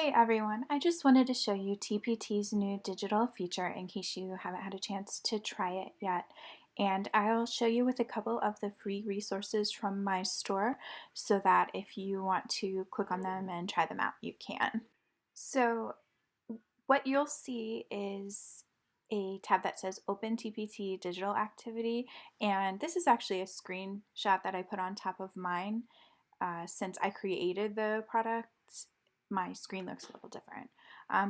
Hey everyone, I just wanted to show you TpT's new digital feature in case you haven't had a chance to try it yet. And I'll show you with a couple of the free resources from my store so that if you want to click on them and try them out, you can. So what you'll see is a tab that says Open TpT Digital Activity, and this is actually a screenshot that I put on top of mine. Since I created the product, my screen looks a little different.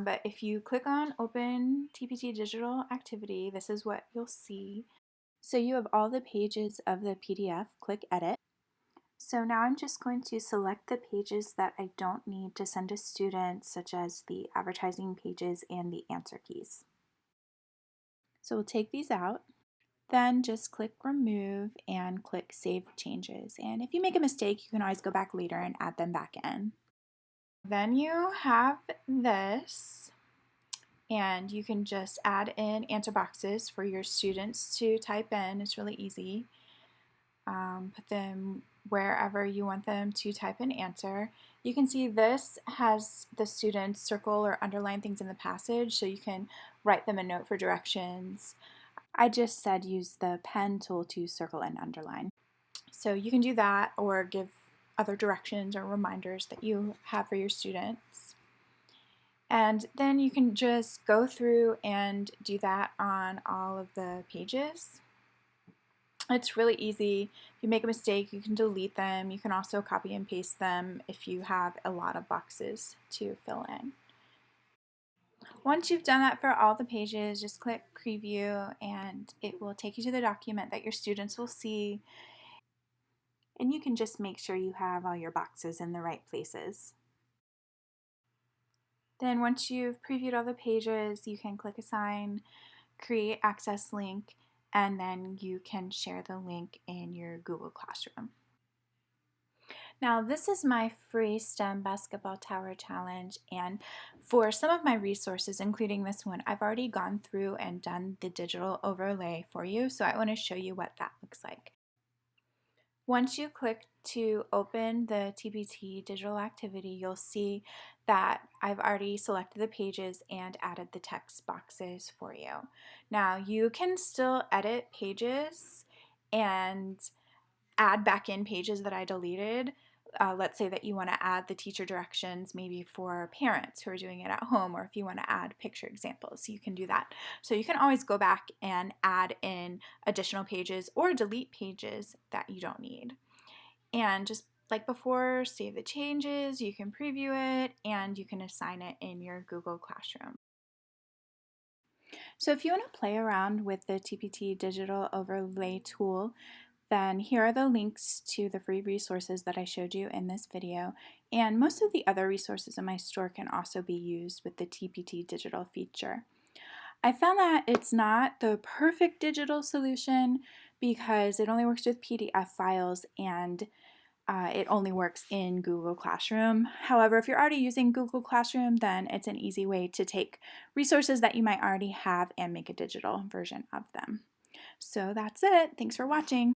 But if you click on Open TpT Digital Activity, this is what you'll see. So you have all the pages of the PDF. Click Edit. So now I'm just going to select the pages that I don't need to send to students, such as the advertising pages and the answer keys. So we'll take these out. Then just click Remove and click Save Changes. And if you make a mistake, you can always go back later and add them back in. Then you have this, and you can just add in answer boxes for your students to type in. It's really easy. Put them wherever you want them to type an answer. You can see this has the students circle or underline things in the passage, so you can write them a note for directions. I just said use the pen tool to circle and underline. So you can do that or give other directions or reminders that you have for your students. And then you can just go through and do that on all of the pages. It's really easy. If you make a mistake, you can delete them. You can also copy and paste them if you have a lot of boxes to fill in. Once you've done that for all the pages, just click Preview and it will take you to the document that your students will see. And you can just make sure you have all your boxes in the right places. Then once you've previewed all the pages, you can click Assign, create access link, and then you can share the link in your Google Classroom. Now this is my free STEM Basketball Tower Challenge, and for some of my resources, including this one, I've already gone through and done the digital overlay for you, so I want to show you what that looks like. Once you click to open the TpT digital activity, you'll see that I've already selected the pages and added the text boxes for you. Now you can still edit pages and add back in pages that I deleted. Let's say that you want to add the teacher directions maybe for parents who are doing it at home, or if you want to add picture examples, you can do that. So you can always go back and add in additional pages or delete pages that you don't need. And just like before, save the changes, you can preview it, and you can assign it in your Google Classroom. So if you want to play around with the TpT digital overlay tool, then here are the links to the free resources that I showed you in this video, and most of the other resources in my store can also be used with the TpT digital feature. I found that it's not the perfect digital solution because it only works with PDF files and it only works in Google Classroom. However, if you're already using Google Classroom, then it's an easy way to take resources that you might already have and make a digital version of them. So that's it. Thanks for watching.